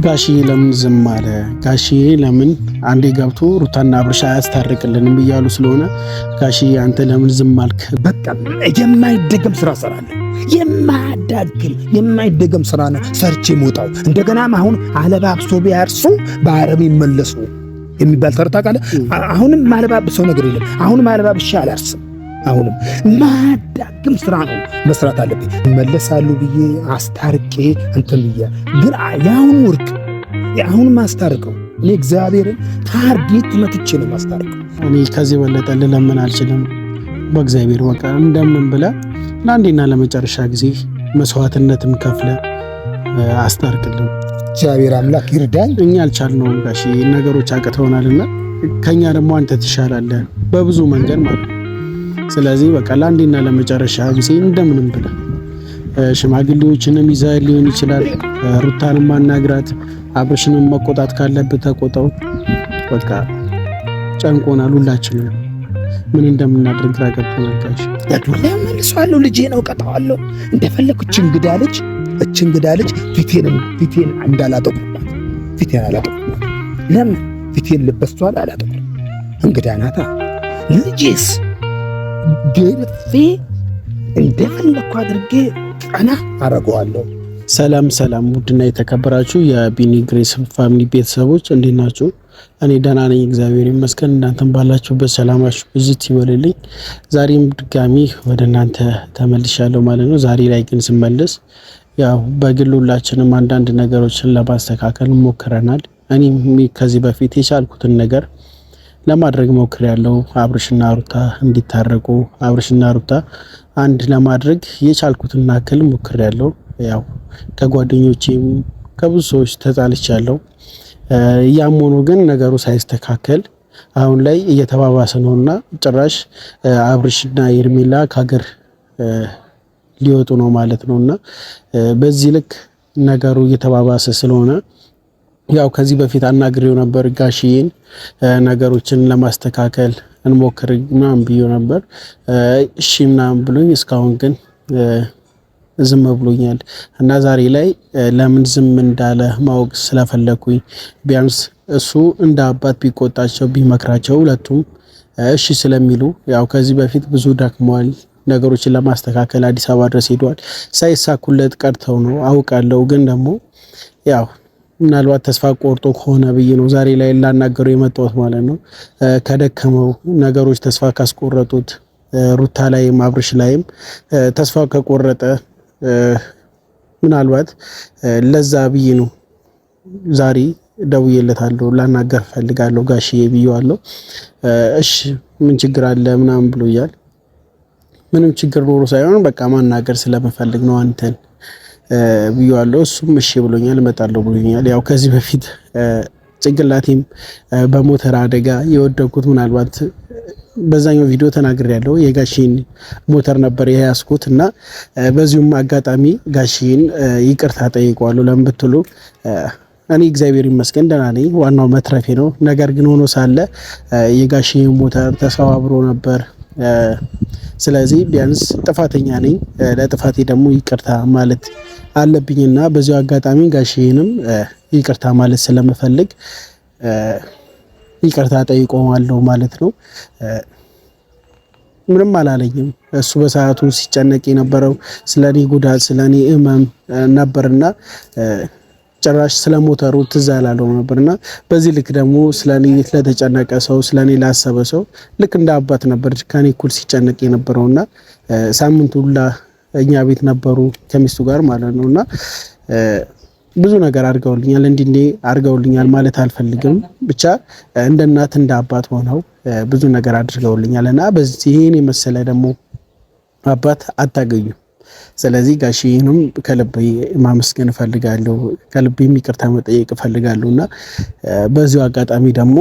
ጋሽዬ ለምን ዝም አለ? ጋሽዬ ለምን አንዴ ገብቶ ሩታና አብርሽ አያስታርቅልንም እያሉ ስለሆነ ጋሽዬ አንተ ለምን ዝም አልክ? በቃ የማይደገም ስራ ሰራለሁ። የማይደገም ስራ ነው ሰርቼ ሞጣው። እንደገናም አሁን አለባብሶ ቢያርሱ በአረብ ይመለሱ የሚባል ተረት ታውቃለህ? አሁንም ማለባብሰው ነገር የለም። አሁንም አለባብሼ አላርስም። አሁንም ማዳግም ስራ ነው መስራት አለብኝ። መለሳሉ ብዬ አስታርቄ እንትን ብዬ ግን ያሁን ወርቅ ያሁን ማስታርቀው እኔ እግዚአብሔርን ታርጌት መትቼ ነው ማስታርቀው። እኔ ከዚህ በለጠ ልለምን አልችልም። በእግዚአብሔር በቃ እንደምን ብለህ ለአንዴና ለመጨረሻ ጊዜ መስዋዕትነትን ከፍለ አስታርቅልን። እግዚአብሔር አምላክ ይርዳኝ። እኛ አልቻልነውም ጋሺ፣ ነገሮች አቅተውናልና ከኛ ደግሞ አንተ ትሻላለህ በብዙ መንገድ ማለት ነው። ስለዚህ በቃ ለአንዴና ለመጨረሻ ጊዜ እንደምንም ብለህ ሽማግሌዎችንም ይዘህ ሊሆን ይችላል፣ ሩታንም ማናግራት፣ አብርሽንም መቆጣት ካለብህ ተቆጣው። በቃ ጨንቆናል ሁላችንም። ምን እንደምናደርግ ግራ ገብቶናል ጋሽ። ያዱላ መልሷለሁ፣ ልጄ ነው ቀጣዋለሁ እንደፈለኩ። እቺ እንግዳ ልጅ ፊቴን እንዳላጠቁባት ፊቴን አላጠቁባት። ለምን ፊቴን ልበስቷል አላጠቁ። እንግዳ ናታ። ልጄስ ገርፌ እንደፈለኩ አድርጌ ቀና አረጋዋለሁ። ሰላም ውድና የተከበራችሁ የቢኒ ግሬስ ፋሚሊ ቤተሰቦች እንዴት ናችሁ? እኔ ደህና ነኝ፣ እግዚአብሔር ይመስገን። እናንተም ባላችሁበት ሰላማችሁ ብዝት ይበልልኝ። ዛሬም ድጋሚ ወደ እናንተ ተመልሻለሁ ማለት ነው። ዛሬ ላይ ግን ስመለስ ያው በግል ሁላችንም አንዳንድ ነገሮችን ለማስተካከል ሞክረናል። እኔም ከዚህ በፊት የቻልኩትን ነገር ለማድረግ ሞክሬያለሁ። አብርሽና ሩታ እንዲታረቁ፣ አብርሽና ሩታ አንድ ለማድረግ የቻልኩትን ያክል ሞክሬያለሁ። ያው ከጓደኞቼም ከብዙ ሰዎች ተጣልቻለሁ። ያም ሆኖ ግን ነገሩ ሳይስተካከል አሁን ላይ እየተባባሰ ነውና ጭራሽ አብርሽና ኤርሜላ ከሀገር ሊወጡ ነው ማለት ነውና በዚህ ልክ ነገሩ እየተባባሰ ስለሆነ ያው ከዚህ በፊት አናግሬው ነበር ጋሽዬን ነገሮችን ለማስተካከል እንሞክር ምናምን ብዬው ነበር። እሺ ምናምን ብሎኝ እስካሁን ግን ዝም ብሎኛል እና ዛሬ ላይ ለምን ዝም እንዳለ ማወቅ ስለፈለኩኝ ቢያንስ እሱ እንደ አባት ቢቆጣቸው ቢመክራቸው ሁለቱም እሺ ስለሚሉ ያው ከዚህ በፊት ብዙ ደክሟል። ነገሮችን ለማስተካከል አዲስ አበባ ድረስ ሄዷል። ሳይሳኩለት ቀርተው ነው አውቃለሁ። ግን ደግሞ ያው ምናልባት ተስፋ ቆርጦ ከሆነ ብዬ ነው ዛሬ ላይ ላናገረው የመጣሁት ማለት ነው። ከደከመው ነገሮች ተስፋ ካስቆረጡት ሩታ ላይም አብርሽ ላይም ተስፋ ከቆረጠ ምናልባት ለዛ ብዬ ነው ዛሬ ደውዬለታለሁ፣ ላናገር ፈልጋለሁ ጋሽዬ ብዬዋለሁ። እሺ ምን ችግር አለ ምናምን ብሎኛል። ምንም ችግር ኖሮ ሳይሆን በቃ ማናገር ስለምፈልግ ነው አንተን ብዬዋለሁ። እሱም እሺ ብሎኛል፣ እመጣለሁ ብሎኛል። ያው ከዚህ በፊት ጭንቅላቴም በሞተር አደጋ የወደኩት ምናልባት በዛኛው ቪዲዮ ተናግሬያለሁ። የጋሽን ሞተር ነበር የያዝኩት እና በዚሁም አጋጣሚ ጋሽን ይቅርታ ጠይቀዋለሁ። ለምን ብትሉ እኔ እግዚአብሔር ይመስገን ደህና ነኝ፣ ዋናው መትረፌ ነው። ነገር ግን ሆኖ ሳለ የጋሽን ሞተር ተሰባብሮ ነበር። ስለዚህ ቢያንስ ጥፋተኛ ነኝ፣ ለጥፋቴ ደግሞ ይቅርታ ማለት አለብኝና በዚሁ አጋጣሚ ጋሽንም ይቅርታ ማለት ስለምፈልግ ይቅርታ ጠይቀዋለሁ ማለት ነው። ምንም አላለኝም። እሱ በሰዓቱ ሲጨነቅ የነበረው ስለኔ ጉዳት ስለኔ ህመም ነበርና ጭራሽ ስለሞተሩ ትዝ አላለው ነበርና በዚህ ልክ ደግሞ ስለኔ ለተጨነቀ ሰው ስለኔ ላሰበ ሰው ልክ እንደ አባት ነበር ከኔ እኩል ሲጨነቅ የነበረውና ሳምንት ሁላ እኛ ቤት ነበሩ ከሚስቱ ጋር ማለት ነውና ብዙ ነገር አድርገውልኛል። እንዲህ አድርገውልኛል ማለት አልፈልግም። ብቻ እንደ እናት እንደ አባት ሆነው ብዙ ነገር አድርገውልኛልና በዚህ ይሄን የመሰለ ደግሞ አባት አታገኙ። ስለዚህ ጋሽዬንም ከልቤ ማመስገን እፈልጋለሁ፣ ከልቤ ይቅርታ መጠየቅ እፈልጋለሁና በዚሁ አጋጣሚ ደግሞ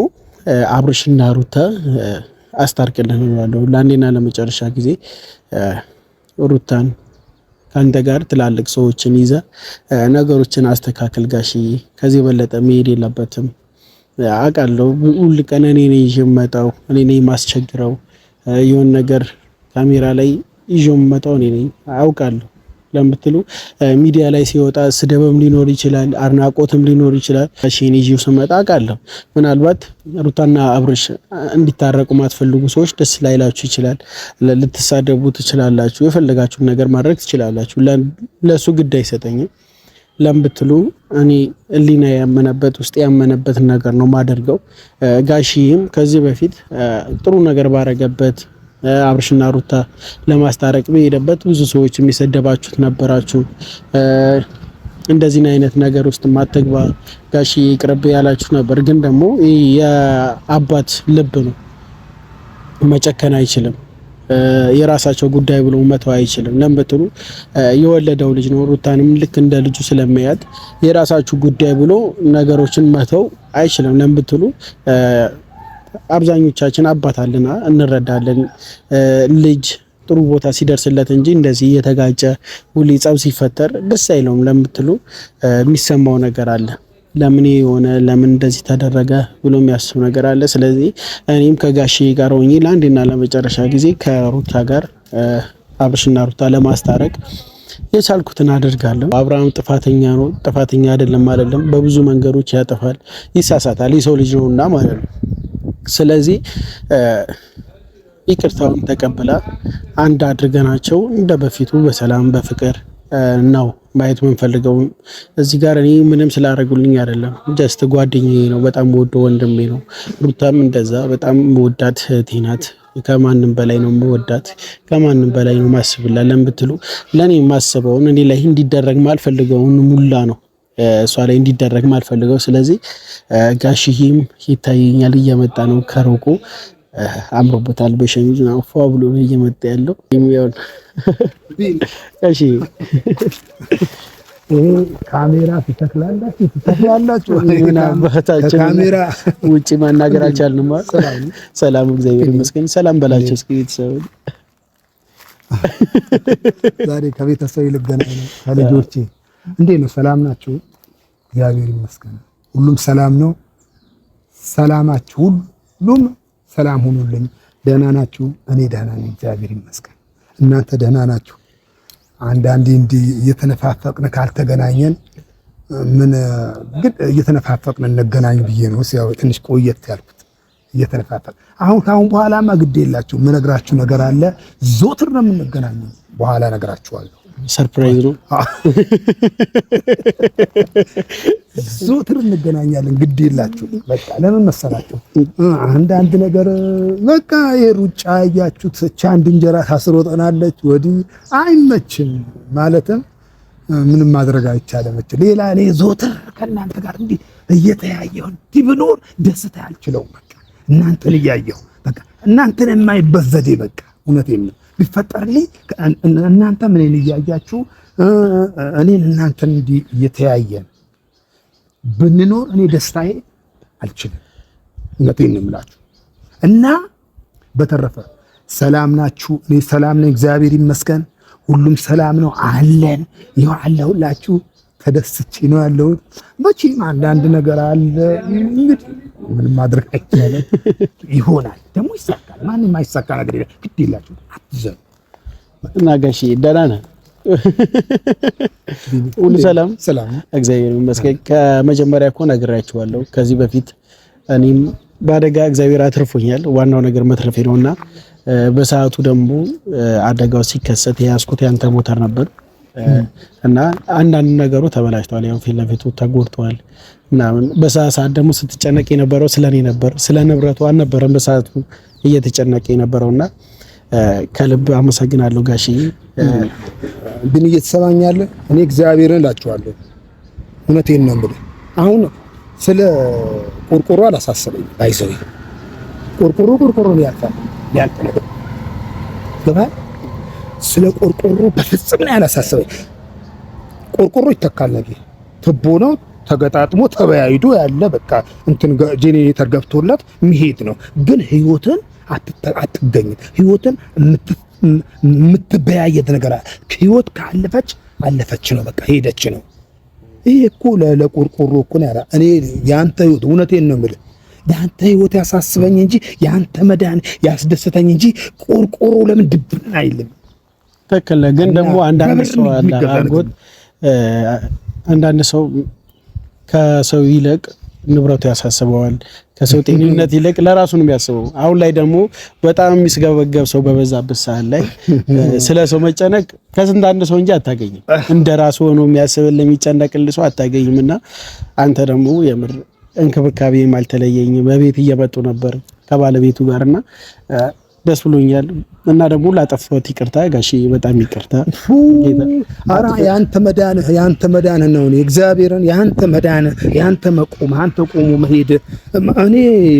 አብርሽና ሩታ አስታርቅልን እላለሁ። ለአንዴና ለመጨረሻ ጊዜ ሩታን ካንተ ጋር ትላልቅ ሰዎችን ይዘ ነገሮችን አስተካክል ጋሽዬ። ከዚህ በለጠ መሄድ የለበትም። አውቃለሁ ሁሉ ቀን እኔ ነኝ ይዤ የምመጣው፣ እኔ ነኝ ማስቸግረው፣ የሆነ ነገር ካሜራ ላይ ይዤ የምመጣው እኔ ነኝ አውቃለሁ። ለምትሉ ሚዲያ ላይ ሲወጣ ስደብም ሊኖር ይችላል፣ አድናቆትም ሊኖር ይችላል። እሺን ይዤው ስመጣ አውቃለሁ ምናልባት ሩታና አብርሽ እንዲታረቁ ማትፈልጉ ሰዎች ደስ ላይላችሁ ይችላል፣ ልትሳደቡ ትችላላችሁ፣ የፈለጋችሁን ነገር ማድረግ ትችላላችሁ። ለሱ ግድ አይሰጠኝም። ለምትሉ እኔ እሊና ያመነበት ውስጥ ያመነበት ነገር ነው ማደርገው። ጋሺም ከዚህ በፊት ጥሩ ነገር ባረገበት አብርሽና ሩታ ለማስታረቅ በሄደበት ብዙ ሰዎች የሚሰደባችሁት ነበራችሁ። እንደዚህ አይነት ነገር ውስጥ ማተግባ ጋሺ ይቅርብ ያላችሁ ነበር። ግን ደግሞ የአባት ልብ ነው፣ መጨከን አይችልም። የራሳቸው ጉዳይ ብሎ መተው አይችልም። ለምትሉ የወለደው ልጅ ነው። ሩታንም ልክ እንደ ልጁ ስለሚያት የራሳችሁ ጉዳይ ብሎ ነገሮችን መተው አይችልም። ለምትሉ አብዛኞቻችን አባት አለና እንረዳለን። ልጅ ጥሩ ቦታ ሲደርስለት እንጂ እንደዚህ እየተጋጨ ሁሌ ጸብ ሲፈጠር ደስ አይለውም። ለምትሉ የሚሰማው ነገር አለ። ለምን የሆነ ለምን እንደዚህ ተደረገ ብሎ የሚያስብ ነገር አለ። ስለዚህ እኔም ከጋሼ ጋር ሆኜ ለአንድና ለመጨረሻ ጊዜ ከሩታ ጋር አብርሽና ሩታ ለማስታረቅ የቻልኩትን አደርጋለሁ። አብርሃም ጥፋተኛ ነው ጥፋተኛ አይደለም አይደለም፣ በብዙ መንገዶች ያጠፋል፣ ይሳሳታል፣ የሰው ልጅ ነውና ማለት ነው። ስለዚህ ይቅርታውን ተቀብላ አንድ አድርገናቸው እንደ በፊቱ በሰላም በፍቅር ነው ማየት የምንፈልገው። እዚህ ጋር እኔ ምንም ስላደረጉልኝ አይደለም፣ ጀስት ጓደኛዬ ነው፣ በጣም ወደው ወንድሜ ነው። ሩታም እንደዛ በጣም ወዳት እህቴ ናት። ከማንም በላይ ነው የምወዳት፣ ከማንም በላይ ነው ማስብላት። ለምትሉ ለኔ የማስበውን እኔ ላይ እንዲደረግ ማልፈልገውን ሙላ ነው እሷ ላይ እንዲደረግ ማልፈልገው። ስለዚህ ጋሽዬም ይታየኛል እየመጣ ነው ከሩቁ፣ አምሮበታል በሸሚዝ ነው ፏ ብሎ እየመጣ ያለው የሚያውን እሺ ካሜራ ትተክላላችሁ ካሜራ ውጪ ማናገር አልቻልንም። ሰላም እግዚአብሔር ይመስገን። ሰላም በላቸው እስኪ ቤተሰብ። ዛሬ ከቤተሰብ ልገናኝ ነው ከልጆቼ። እንዴት ነው? ሰላም ናችሁ? እግዚአብሔር ይመስገን ሁሉም ሰላም ነው። ሰላማችሁ ሁሉም ሰላም ሁኑልኝ። ደህና ናችሁ? እኔ ደህና ነኝ እግዚአብሔር ይመስገን። እናንተ ደህና ናችሁ? አንዳንዴ እንዲህ እየተነፋፈቅን ካልተገናኘን ምን ግን እየተነፋፈቅን እንገናኝ ብዬ ነው ያው ትንሽ ቆየት ያልኩት እየተነፋፈቅ። ካሁን በኋላማ ግድ የላችሁ የምነግራችሁ ነገር አለ። ዞትር ነው የምንገናኘው። በኋላ እነግራችኋለሁ። ሰርፕራይዝ ነው። ዞትር እንገናኛለን። ግድ የላችሁ በቃ። ለምን መሰላችሁ? አንዳንድ ነገር በቃ የሩጫ ያያችሁት አንድ እንጀራ ታስሮ ጠናለች ወዲህ አይመችም። ማለትም ምንም ማድረግ አይቻልም። ሌላ እኔ ዞትር ከእናንተ ጋር እንዲህ እየተያየሁ እንዲህ ብኖር ደስታ አልችለውም። በቃ እናንተን እያየሁ በቃ እናንተን የማይበት ዘዴ በቃ እውነቴን ነው ቢፈጠርልኝ እናንተ ምን እያያችሁ እኔን እናንተን እንዲህ እየተያየን ብንኖር እኔ ደስታዬ አልችልም። እውነቴን ነው የምላችሁ። እና በተረፈ ሰላም ናችሁ? እኔ ሰላም ነኝ እግዚአብሔር ይመስገን። ሁሉም ሰላም ነው አለን። ይኸው አለሁላችሁ። ተደስቼ ነው ያለሁት። መቼም አንዳንድ ነገር አለ እንግዲህ ምንም ማድረግ አይቻልም። ይሆናል ደግሞ ይሳካል። ማንም አይሳካ ነገር የለም። ግድ የላችሁ አትዘኑ። እና ጋሺ ደህና ነህ? ሁሉ ሰላም ሰላም እግዚአብሔር ይመስገን። ከመጀመሪያ እኮ ነግራችኋለሁ ከዚህ በፊት እኔም በአደጋ እግዚአብሔር አትርፎኛል። ዋናው ነገር መትረፌ ነውና በሰዓቱ ደግሞ አደጋው ሲከሰት የያዝኩት ያንተ ሞተር ነበር እና አንዳንድ ነገሩ ተበላሽቷል። ያው ፊት ለፊቱ ተጎድቷል ምናምን። በሰዓት ደግሞ ስትጨነቅ የነበረው ስለኔ ነበር፣ ስለ ንብረቱ አልነበረም በሰዓቱ እየተጨነቀ የነበረውና ከልብ አመሰግናለሁ ጋሽዬ። ግን እየተሰማኛለ እኔ እግዚአብሔርን እላችኋለሁ። እውነቴን ነው የምልህ። አሁን ስለ ቆርቆሮ አላሳሰበኝ። አይዘው ቆርቆሮ ነው ያልፋል ነገር ገባህ? ስለ ቆርቆሮ በፍጹም ነው ያላሳሰበኝ። ቆርቆሮ ይተካል ነገር ትቦ ነው ተገጣጥሞ ተበያይዶ ያለ በቃ እንትን ጄኔሬተር ገብቶለት መሄድ ነው። ግን ህይወትን አትገኝም። ህይወትን የምትበያየት ነገር ህይወት አለፈች ነው በቃ ሄደች ነው። ይሄ እኮ ለቆርቆሮ እኮ ነው ያላ። እኔ ያንተ ህይወት እውነቴን ነው የምልህ ያንተ ህይወት ያሳስበኝ እንጂ ያንተ መዳን ያስደስተኝ እንጂ ቆርቆሮ ለምን ድብን አይልም። ትክክል። ግን ደግሞ አንዳንድ ሰው አላጎት አንዳንድ ሰው ከሰው ይልቅ ንብረቱ ያሳስበዋል። ከሰው ጤንነት ይልቅ ለራሱ ነው የሚያስበው። አሁን ላይ ደግሞ በጣም የሚስገበገብ ሰው በበዛበት ሰዓት ላይ ስለ ሰው መጨነቅ ከስንት አንድ ሰው እንጂ አታገኝም። እንደራሱ ሆኖ የሚያስብልህ የሚጨነቅልህ ሰው አታገኝምና አንተ ደግሞ የምር እንክብካቤም አልተለየኝም። በቤት እየመጡ ነበር ከባለቤቱ ጋርና ደስ ብሎኛል። እና ደግሞ ላጠፋሁት ይቅርታ ጋሼ፣ በጣም ይቅርታ። አራ ያንተ መዳን ነው። እግዚአብሔርን ያንተ መዳን፣ ያንተ መቆም፣ አንተ ቆሞ መሄድ። እኔ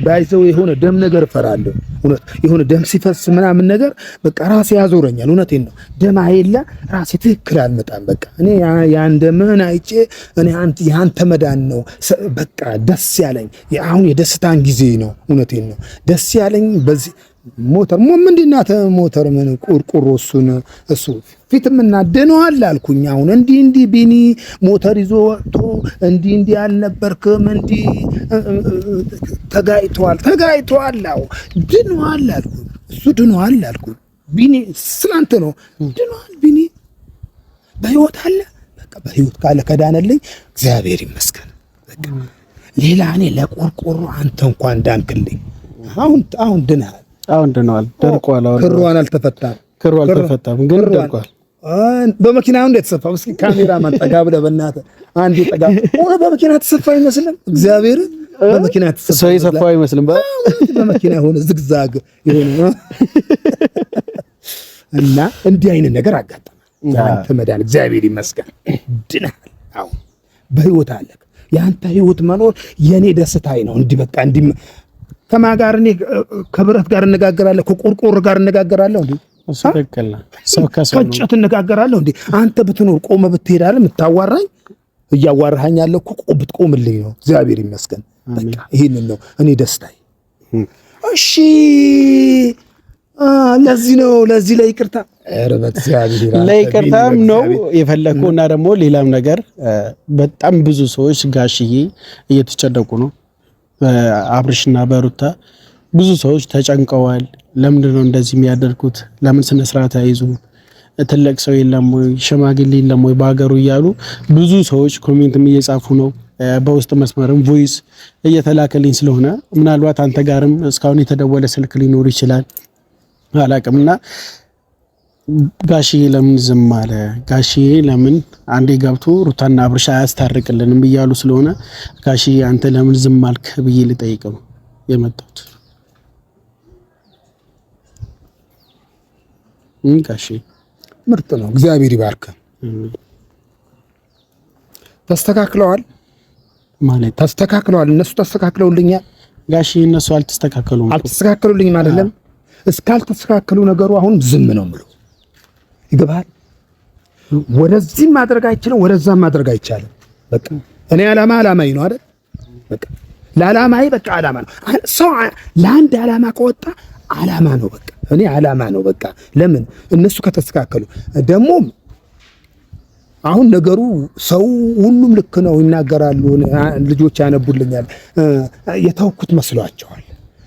ባይዘው የሆነ ደም ነገር ፈራለሁ። እውነት የሆነ ደም ሲፈስ ምናምን ነገር በቃ ራሴ ያዞረኛል። እውነቴን ነው። ደም አይላ ራሴ ትክክል አልመጣም። በቃ እኔ ያን ደምን አይቼ እኔ ያንተ መዳን ነው በቃ ደስ ያለኝ። አሁን የደስታን ጊዜ ነው። እውነቴን ነው ደስ ያለኝ በዚህ ሞተር ምንድናተ ሞተር ምን ቁርቁሮ እሱ ፊትም እናደነዋል አልኩኝ። አሁን እንዲህ ቢኒ ሞተር ይዞ ወጥቶ እንዲህ አልነበርክም እንዲህ ተጋይቷል አው ድኗል አልኩኝ። እሱ ድኗል አልኩኝ። ቢኒ ስላንተ ነው ድኗል። ቢኒ በህይወት አለ። በቃ በህይወት ካለ ከዳነልኝ እግዚአብሔር ይመስገን። በቃ ሌላ እኔ ለቆርቆሮ አንተ እንኳን ዳንክልኝ። አሁን ድናል። አሁን ድኗል። ደርቋል። አሁን ክሯን አልተፈታም ግን ደርቋል። በመኪናው እንዴት ተሰፋ? እስኪ ካሜራማን ጠጋ ብለህ በእናትህ አንዴ ጠጋ። በመኪና ተሰፋ አይመስልም? እግዚአብሔር በመኪና ተሰፋ ሰው የሰፋ አይመስልም? በመኪና ሆነ ዝግዛግ የሆነ እና እንዲህ አይነት ነገር አጋጠመ። ያንተ መዳን እግዚአብሔር ይመስገን ድናል። አሁን በህይወት አለ። ያንተ ህይወት መኖር የኔ ደስታዬ ነው። እንዲህ በቃ እንዲህ ከማጋር እኔ ከብረት ጋር እነጋገራለሁ፣ ከቆርቆሮ ጋር እነጋገራለሁ። እንዴ እሱ ትክክል ነው። ሰው ከእንጨት እነጋገራለሁ። እንዴ አንተ ብትኖር ቆመ ብትሄድ አይደል የምታዋራኝ? እያዋራኸኝ ያለው እኮ ብትቆምልኝ ነው። እግዚአብሔር ይመስገን። በቃ ይሄንን ነው እኔ ደስታዬ። እሺ ለዚህ ለይቅርታ ለይቅርታም ነው የፈለኩና ደግሞ ሌላም ነገር በጣም ብዙ ሰዎች ጋሽዬ እየተጨነቁ ነው። በአብርሽና በሩታ ብዙ ሰዎች ተጨንቀዋል። ለምንድን ነው እንደዚህ የሚያደርጉት? ለምን ስነ ስርዓት አይዙ? ትልቅ ሰው የለም ወይ? ሽማግሌ የለም ወይ በአገሩ? እያሉ ብዙ ሰዎች ኮሜንትም እየጻፉ ነው። በውስጥ መስመርም ቮይስ እየተላከልኝ ስለሆነ ምናልባት አንተ ጋርም እስካሁን የተደወለ ስልክ ሊኖር ይችላል አላቅምና ጋሽዬ ለምን ዝም አለ? ጋሽዬ ለምን አንዴ ገብቶ ሩታና አብርሽ አያስታርቅልንም እያሉ ስለሆነ ጋሽዬ አንተ ለምን ዝም አልክ ብዬ ልጠይቅ ነው የመጣሁት። ጋሽዬ ምርጥ ነው። እግዚአብሔር ይባርክ። ተስተካክለዋል ማለት ተስተካክለዋል። እነሱ ተስተካክለውልኛል። ጋሽዬ እነሱ አልተስተካከሉልኝም አይደለም። እስካልተስተካከሉ ነገሩ አሁን ዝም ነው የምለው። ይገባል። ወደዚህም ማድረግ አይችልም፣ ወደዛም ማድረግ አይቻልም። በቃ እኔ ዓላማዬ ነው አይደል? በቃ ለዓላማዬ በቃ ዓላማ ነው። ሰው ለአንድ ዓላማ ከወጣ ዓላማ ነው። በቃ እኔ ዓላማ ነው። በቃ ለምን እነሱ ከተስተካከሉ ደግሞ አሁን ነገሩ ሰው ሁሉም ልክ ነው ይናገራሉ። ልጆች ያነቡልኛል። የተውኩት መስሏቸዋል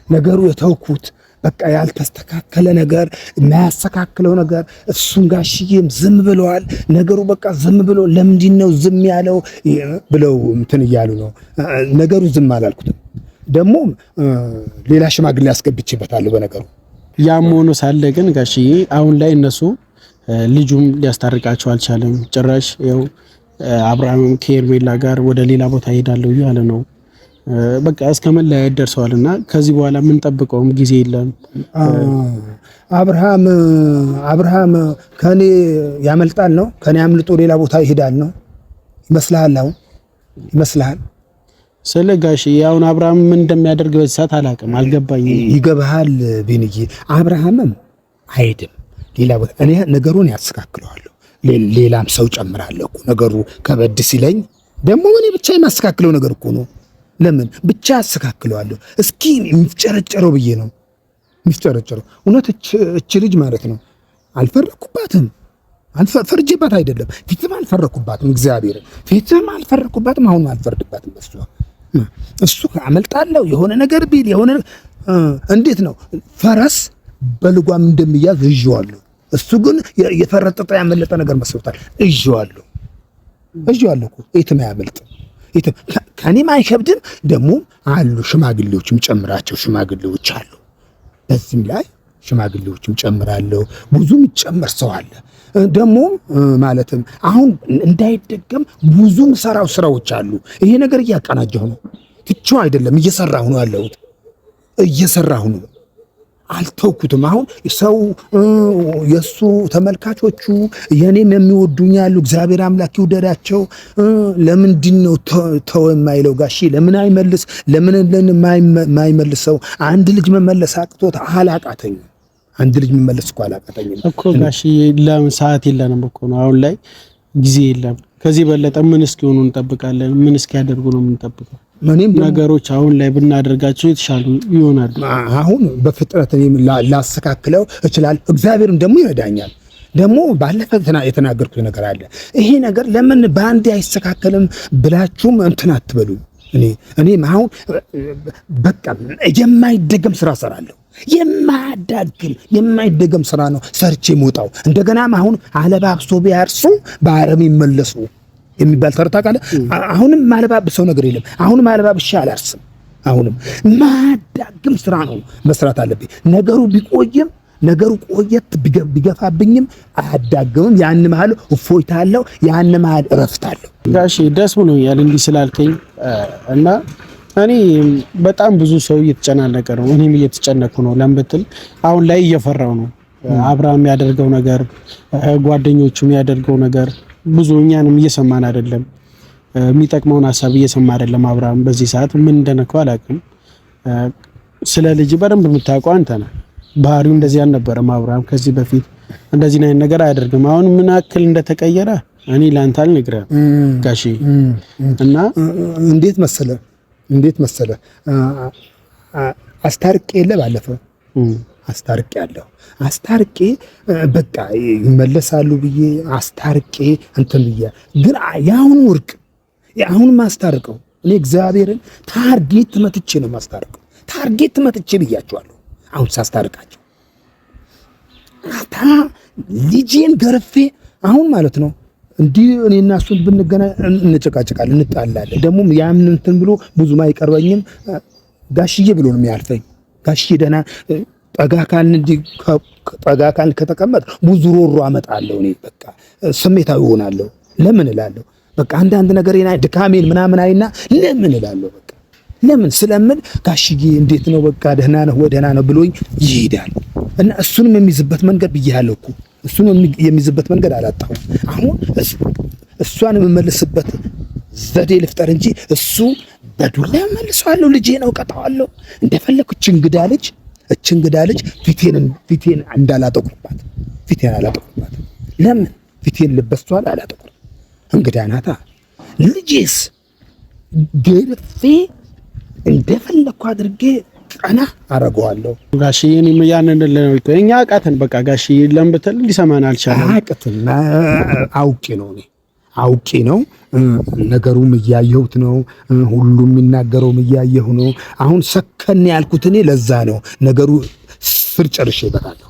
ነገሩ የተውኩት በቃ ያልተስተካከለ ነገር የማያስተካክለው ነገር እሱን ጋሽዬም ዝም ብለዋል። ነገሩ በቃ ዝም ብሎ ለምንድን ነው ዝም ያለው ብለው እንትን እያሉ ነው። ነገሩ ዝም አላልኩትም። ደግሞ ሌላ ሽማግሌ ያስገብቼበታለሁ በነገሩ። ያም ሆኖ ሳለ ግን ጋሽዬ አሁን ላይ እነሱ ልጁም ሊያስታርቃቸው አልቻለም። ጭራሽ ያው አብርሃም ከኤርሜላ ጋር ወደ ሌላ ቦታ ሄዳለሁ እያለ ነው። በቃ እስከ መለያየት ደርሰዋልና ከዚህ በኋላ ምን ጠብቀውም ጊዜ የለም። አብርሃም ከኔ ያመልጣል ነው? ከኔ አምልጦ ሌላ ቦታ ይሄዳል ነው ይመስልሃል? አሁን ይመስልሃል? ስለ ጋሽዬ አሁን አብርሃም ምን እንደሚያደርግ በዚህ ሰዓት አላውቅም፣ አልገባኝም። ይገባሃል ቢንዬ? አብርሃምም አይሄድም ሌላ ቦታ። እኔ ነገሩን ያስተካክለዋለሁ፣ ሌላም ሰው ጨምራለሁ እኮ ነገሩ ከበድ ሲለኝ ደግሞ እኔ ብቻ የማስተካክለው ነገር እኮ ነው። ለምን ብቻ አስተካክለዋለሁ? እስኪ የሚፍጨረጨረው ብዬ ነው የሚፍጨረጨረው። እውነት እች ልጅ ማለት ነው አልፈረኩባትም፣ ፈርጄባት አይደለም፣ ፊትም አልፈረኩባትም፣ እግዚአብሔር ፊትም አልፈረኩባትም። አሁን አልፈርድባትም። እሱ አመልጣለሁ የሆነ ነገር ቢል የሆነ እንዴት ነው ፈረስ በልጓም እንደሚያዝ ይዤዋለሁ። እሱ ግን የፈረጠጠ ያመለጠ ነገር መስሎታል። እዤዋለሁ እኮ የትም አያመልጥም። ከኔም አይከብድም። ደግሞ አሉ ሽማግሌዎችም ጨምራቸው ሽማግሌዎች አሉ። በዚህም ላይ ሽማግሌዎችም ጨምራለሁ። ብዙም ይጨመር ሰው አለ። ደግሞ ማለትም አሁን እንዳይደገም ብዙም ሰራው ስራዎች አሉ። ይሄ ነገር እያቀናጀሁ ነው። ትቼው አይደለም እየሰራሁ ነው ያለሁት። እየሰራሁ ነው፣ አልተውኩትም። አሁን ሰው የሱ ተመልካቾቹ የኔም የሚወዱኝ ያሉ እግዚአብሔር አምላክ ይውደዳቸው። ለምንድን ነው ተው የማይለው ጋሺ? ለምን አይመልስ? ለምን የማይመልሰው? አንድ ልጅ መመለስ አቅቶት አላቃተኝም። አንድ ልጅ መመለስ እኮ አላቃተኝም እኮ ጋሺ። ለምን ሰዓት የለንም እኮ ነው አሁን ላይ ጊዜ የለም። ከዚህ በለጠ ምን እስኪሆኑ እንጠብቃለን? ምን እስኪያደርጉ ነው የምንጠብቀው? ነገሮች አሁን ላይ ብናደርጋቸው የተሻሉ ይሆናሉ። አሁን በፍጥነት እኔም ላስተካክለው እችላለሁ። እግዚአብሔርም ደግሞ ይረዳኛል። ደግሞ ባለፈ የተናገርኩት ነገር አለ። ይሄ ነገር ለምን በአንድ አይስተካከልም ብላችሁም እንትን አትበሉ። እኔም አሁን በቃ የማይደገም ስራ ሰራለሁ። የማይደገም ስራ ነው ሰርቼ ሞጣው። እንደገናም አሁን አለባብሶ ቢያርሱ በአረም ይመለሱ የሚባል ተረት ታውቃለህ? አሁንም ማለባብሰው ነገር የለም። አሁንም ማለባብሻ አላርስም። አሁንም ማዳግም ስራ ነው መስራት አለብኝ። ነገሩ ቆየት ቢገፋብኝም አያዳግምም። ያን መሀል እፎይታ አለው፣ ያን መሀል እረፍት አለው። ጋሺ ደስ ብሎኛል እንዲህ ስላልከኝ እና እኔ በጣም ብዙ ሰው እየተጨናነቀ ነው፣ እኔም እየተጨነኩ ነው። ለምን ብትል አሁን ላይ እየፈራው ነው። አብርሃም ያደርገው ነገር፣ ጓደኞቹ ያደርገው ነገር ብዙ እኛንም እየሰማን አይደለም። የሚጠቅመውን ሀሳብ እየሰማ አይደለም። አብርሃም በዚህ ሰዓት ምን እንደነካው አላውቅም። ስለ ልጅ በደንብ የምታውቀው አንተ ነህ። ባህሪው እንደዚህ አልነበረም። አብርሃም ከዚህ በፊት እንደዚህ አይነት ነገር አያደርግም። አሁን ምን አክል እንደተቀየረ እኔ ላንተ አልነግርህም ጋሺ። እና እንዴት መሰለ አስታርቄ የለ ባለፈው አስታርቄ በቃ ይመለሳሉ ብዬ አስታርቄ እንትን ብዬ ግን ያሁን ወርቅ ያሁን ማስታርቀው እኔ እግዚአብሔርን ታርጌት መትቼ ነው ማስታርቀው። ታርጌት መትቼ ብያቸዋለሁ። አሁን ሳስታርቃቸው ልጄን ገርፌ አሁን ማለት ነው እንዲህ እኔና እሱን ብንገና እንጨቃጨቃለን፣ እንጣላለን። ደግሞ ያምን እንትን ብሎ ብዙም አይቀርበኝም። ጋሽዬ ብሎ ነው የሚያልፈኝ። ጋሽዬ ደህና ጠጋ ካልን ከተቀመጥ ብዙ ሮሮ አመጣለሁ። እኔ በቃ ስሜታዊ ሆናለሁ። ለምን እላለሁ በቃ አንዳንድ ነገር ድካሜን ምናምን አይና ለምን እላለሁ በቃ ለምን ስለምን ጋሽዬ እንዴት ነው በቃ ደህና ነው ወደና ነው ብሎኝ ይሄዳል። እና እሱንም የሚይዝበት መንገድ ብያለሁ እኮ እሱንም የሚይዝበት መንገድ አላጣሁም። አሁን እሷን የምመልስበት ዘዴ ልፍጠር እንጂ እሱ በዱላ መልሰዋለሁ። ልጄ ነው ቀጣዋለሁ እንደፈለኩ። እንግዳ ልጅ ፊቴን እንዳላጠቁርባት ለምን ፊቴን ልበስቷል አላጠቁር። እንግዳ ናታ። ልጄስ ገርፌ እንደፈለኩ አድርጌ ቀና አረጋዋለሁ። ጋሽዬ እኔ ያንን ለነው እኛ አቃተን በቃ ጋሽዬ ለምበተል ሊሰማን አልቻለም። አቃተና አውቄ ነው ነገሩም እያየሁት ነው። ሁሉም የሚናገረውም እያየሁ ነው። አሁን ሰከን ያልኩት እኔ ለዛ ነው። ነገሩ ስር ጨርሼበታለሁ።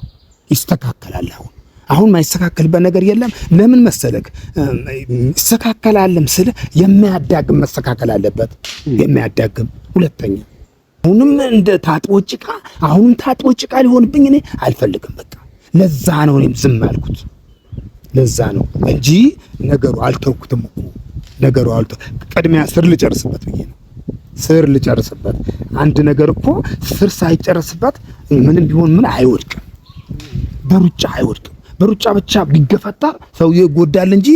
ይስተካከላል። አሁን ማይስተካከልበት ነገር የለም። ለምን መሰለክ ይስተካከላልም ስለ የሚያዳግም መስተካከል አለበት። የሚያዳግም ሁለተኛ አሁንም እንደ ታጥቦ ጭቃ ሊሆንብኝ እኔ አልፈልግም። በቃ ለዛ ነው እኔም ዝም አልኩት። ለዛ ነው እንጂ ነገሩ አልተውኩትም እኮ ቅድሚያ ስር ልጨርስበት ብዬ ነው። ስር ልጨርስበት። አንድ ነገር እኮ ስር ሳይጨርስበት ምንም ቢሆን ምን አይወድቅም። በሩጫ አይወድቅም። በሩጫ ብቻ ቢገፈታ ሰውዬው ይጎዳል እንጂ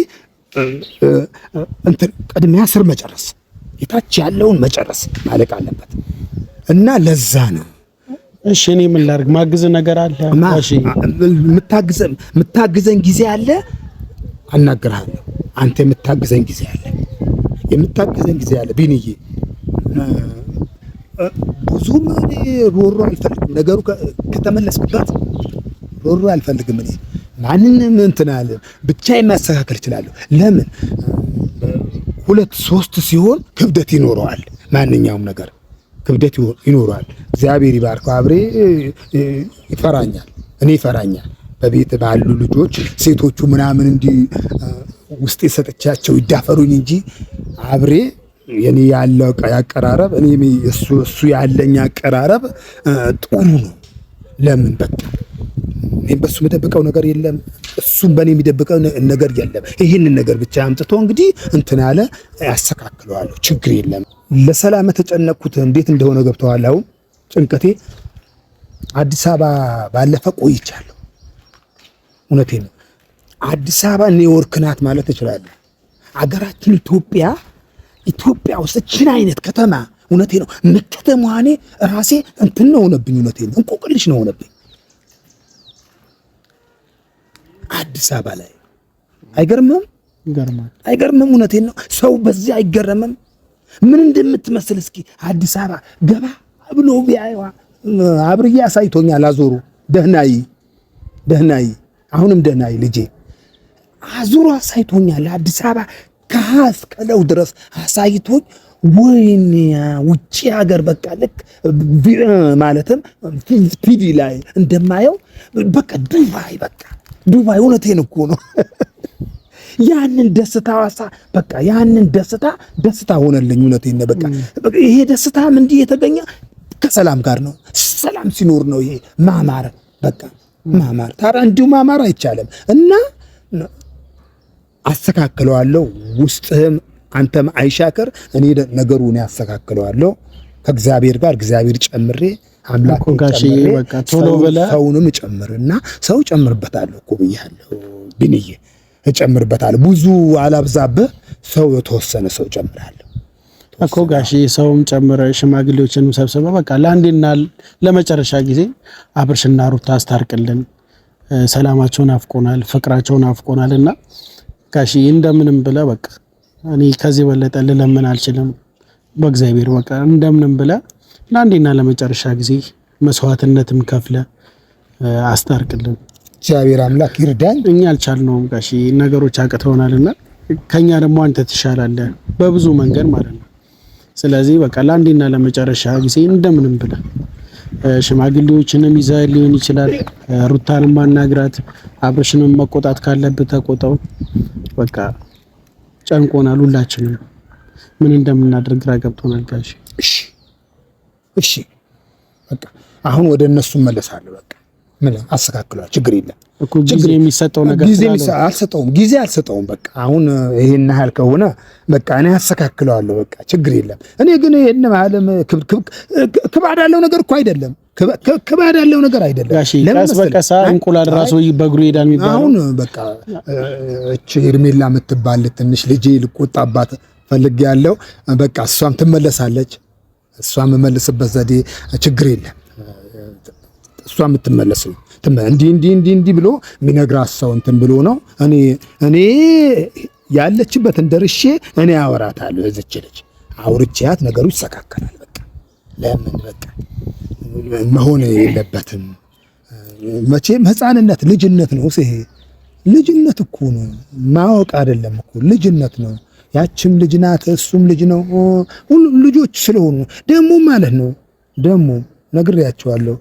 እንትን ቅድሚያ ስር መጨረስ፣ የታች ያለውን መጨረስ ማለቅ አለበት። እና ለዛ ነው። እሺ እኔ ምን ላድርግ? ማግዝ ነገር አለ? እሺ የምታግዘኝ ጊዜ አለ፣ አናግርሃለሁ። አንተ የምታግዘኝ ጊዜ አለ ቢንዬ። ብዙም እኔ ሮሮ አልፈልግም። ነገሩ ከተመለስኩበት ሮሮ አልፈልግም። እኔ ማንንም እንትን አለ ብቻ የማስተካከል እችላለሁ። ለምን 2-3 ሲሆን ክብደት ይኖረዋል። ማንኛውም ነገር ክብደት ይኖረዋል። እግዚአብሔር ይባርከው። አብሬ ይፈራኛል፣ እኔ ይፈራኛል። በቤት ባሉ ልጆች ሴቶቹ ምናምን እንዲህ ውስጥ የሰጠቻቸው ይዳፈሩኝ እንጂ አብሬ የኔ ያለው አቀራረብ እኔ እሱ ያለኝ አቀራረብ ጥሩ ነው። ለምን በቃ እኔ በሱ መደብቀው ነገር የለም፣ እሱም በኔ የሚደብቀው ነገር የለም። ይህንን ነገር ብቻ አምጥቶ እንግዲህ እንትን አለ ያስተካክለዋለሁ፣ ችግር የለም። ለሰላም የተጨነቅኩት እንዴት እንደሆነ ገብተዋል። አሁን ጭንቀቴ አዲስ አበባ ባለፈ ቆይቻለሁ። እውነቴን ነው። አዲስ አበባ ኒውዮርክ ናት ማለት እችላለሁ። አገራችን ኢትዮጵያ ውስጥ እችን አይነት ከተማ እውነቴ ነው መከተማኔ ራሴ እንትን ነው ሆነብኝ። እውነቴ ነው እንቆቅልሽ ነው ሆነብኝ። አዲስ አበባ ላይ አይገርምም? አይገርምም? እውነቴን ነው። ሰው በዚህ አይገረምም? ምን እንደምትመስል እስኪ አዲስ አበባ ገባ ብሎ ቢያይዋ አብርዬ አሳይቶኛል። አዞሩ ደህናይ አሁንም ደህናይ ልጄ አዙሮ አሳይቶኛል። አዲስ አበባ ከሀስ ከለው ድረስ አሳይቶኝ ወይኔ ውጪ ሀገር በቃ ልክ ማለትም ቲቪ ላይ እንደማየው በቃ ዱባይ እውነቴን እኮ ነው። ያንን ደስታ በቃ ያንን ደስታ ሆነልኝ። እውነቴን ነው። በቃ ይሄ ደስታም እንዲህ የተገኘ ከሰላም ጋር ነው። ሰላም ሲኖር ነው ይሄ ማማር። በቃ ማማር ታዲያ እንዲሁ ማማር አይቻልም። እና አስተካክለዋለሁ። ውስጥህም አንተም አይሻከር። እኔ ነገሩን ያስተካክለዋለሁ ከእግዚአብሔር ጋር እግዚአብሔር ጨምሬ አምላክ ጨምሬ በቃ ቶሎ ብለህ ሰውንም ጨምርና ሰው ጨምርበታለሁ እኮ ብያለሁ። ብንዬ እጨምርበታለሁ። ብዙ አላብዛብህ። ሰው የተወሰነ ሰው ጨምራለሁ እኮ ጋሼ። ሰውም ጨምረ ሽማግሌዎችንም ሰብስበህ በቃ ለአንዴና ለመጨረሻ ጊዜ አብርሽና ሩታ አስታርቅልን። ሰላማቸውን አፍቆናል፣ ፍቅራቸውን አፍቆናልና ጋሼ እንደምንም ብለህ በቃ እኔ ከዚህ በለጠ ልለምን አልችልም። በእግዚአብሔር በቃ እንደምንም ብለህ ለአንዴና ለመጨረሻ ጊዜ መስዋዕትነትም ከፍለ አስታርቅልን። እግዚአብሔር አምላክ ይርዳኝ። እኛ አልቻልነውም ጋሼ፣ ነገሮች አቅተውናልና ከኛ ደግሞ አንተ ትሻላለህ በብዙ መንገድ ማለት ነው። ስለዚህ በቃ ለአንዴና ለመጨረሻ ጊዜ እንደምንም ብለህ ሽማግሌዎችንም ይዘህ ሊሆን ይችላል፣ ሩታንም ማናግራት፣ አብርሽንም መቆጣት ካለብህ ተቆጣው። በቃ ጨንቆናል፣ ሁላችንም ምን እንደምናደርግ ግራ ገብቶናል ጋሼ። እሺ በቃ አሁን ወደ እነሱ መለሳለሁ። በቃ ምን አስተካክሏል፣ ችግር የለም እኮ ጊዜ የሚሰጠው ነገር ጊዜ አልሰጠውም። በቃ አሁን ይሄን ያህል ከሆነ በቃ እኔ አስተካክለዋለሁ። በቃ ችግር የለም። እኔ ግን ይሄን ማለም ክባድ ያለው ነገር እኮ አይደለም፣ ክባድ ያለው ነገር አይደለም። ቀስ በቀስ እንቁላል ራሱ በእግሩ ይሄዳል የሚባለው አሁን በቃ እቺ ሄርሜላ የምትባል ትንሽ ልጄ ልቆጣባት ፈልጌያለሁ። በቃ እሷም ትመለሳለች። እሷም የምመልስበት ዘዴ ችግር የለም። እሷም የምትመለስ ነው። እንዲህ ብሎ የሚነግራት ሰው እንትን ብሎ ነው። እኔ ያለችበትን ደርሼ እኔ አወራታለሁ። እዚች ልጅ አውርቼያት ነገሩ ይስተካከላል። በቃ ለምን በቃ መሆን የለበትም። መቼም ሕፃንነት ልጅነት ነው። ይሄ ልጅነት እኮ ነው፣ ማወቅ አይደለም እኮ ልጅነት ነው። ያችም ልጅ ናት፣ እሱም ልጅ ነው። ሁሉም ልጆች ስለሆኑ ደግሞ ማለት ነው። ደግሞ ነግሬያቸዋለሁ።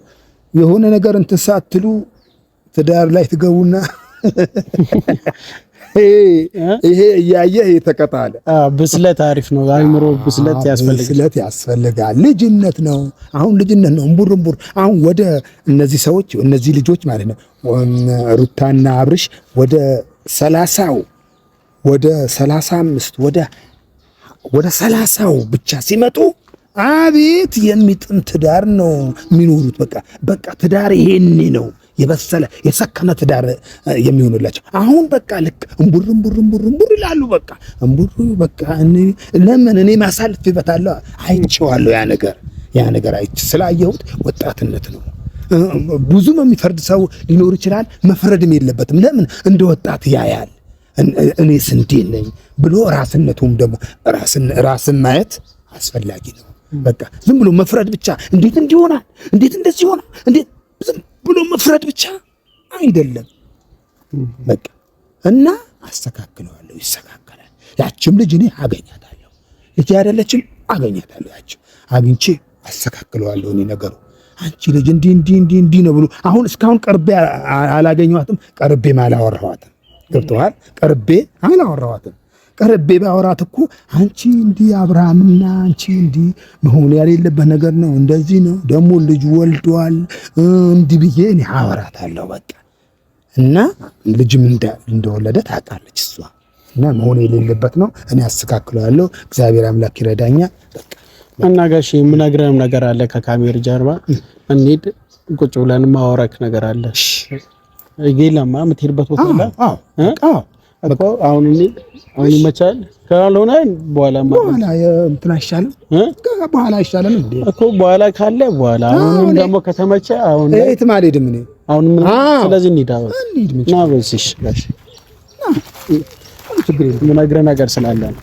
የሆነ ነገር እንትን ሳትሉ ትዳር ላይ ትገቡና ይሄ እያየህ የተቀጣለ ብስለት አሪፍ ነው። አይምሮ ብስለት ያስፈልጋል። ልጅነት ነው። አሁን ልጅነት ነው። እምቡር አሁን ወደ እነዚህ ሰዎች እነዚህ ልጆች ማለት ነው ሩታና አብርሽ ወደ 30 ወደ 35 ወደ 30 ብቻ ሲመጡ አቤት የሚጥም ትዳር ነው የሚኖሩት። በቃ ትዳር ይሄኔ ነው የበሰለ የሰከነ ትዳር የሚሆንላቸው። አሁን በቃ ልክ እምቡር ይላሉ። በቃ እምቡር በቃ ለምን እኔ ማሳልፍበታለሁ። አይቼዋለሁ። ያ ነገር አይቼ ስላየሁት ወጣትነት ነው። ብዙም የሚፈርድ ሰው ሊኖር ይችላል። መፍረድም የለበትም። ለምን እንደ ወጣት ያያል። እኔስ እንዴት ነኝ ብሎ ራስነቱም ደግሞ ራስን ማየት አስፈላጊ ነው። በቃ ዝም ብሎ መፍረድ ብቻ እንዴት እንዲሆናል፣ እንዴት እንደዚህ ይሆናል፣ እንዴት ዝም ብሎ መፍረድ ብቻ አይደለም። በቃ እና አስተካክለዋለሁ፣ ይስተካከላል። ያችም ልጅ እኔ አገኛታለሁ። ልጅ አይደለችም፣ አገኛታለሁ። ያችም አግኝቼ አስተካክለዋለሁ። እኔ ነገሩ አንቺ ልጅ እንዲህ ነው ብሎ አሁን እስካሁን ቀርቤ አላገኘኋትም። ቀርቤም አላወራኋትም። ገብቶሃል? ቀርቤ አላወራኋትም። ቀርቤ ባወራት እኮ አንቺ እንዲህ አብርሃምና አንቺ እንዲህ መሆን ያሌለበት ነገር ነው፣ እንደዚህ ነው ደግሞ ልጅ ወልዷል እንዲህ ብዬ እኔ አወራታለሁ በቃ። እና ልጅም እንደወለደ ታውቃለች እሷ። እና መሆን የሌለበት ነው። እኔ አስተካክለዋለሁ። እግዚአብሔር አምላክ ይረዳኛል። በቃ እና ጋሼ የምነግርህም ነገር አለ ከካሜራ ጀርባ እንሂድ፣ ቁጭ ብለን ማወራክ ነገር አለ። ጌላማ የምትሄድበት ቦታ አለ። አዎ እኮ አሁን ይመቻል። ካልሆነ በኋላ እንትን አይሻልም? በኋላ አይሻልም እንዴ? እኮ በኋላ ካለ በኋላ። አሁንም ደግሞ ከተመቸ አሁን የትም አልሄድም እኔ አሁን። ስለዚህ እንሂድ ና በልሽ ጋሼ፣ ችግር የለም የምነግርህ ነገር ስላለ ነው።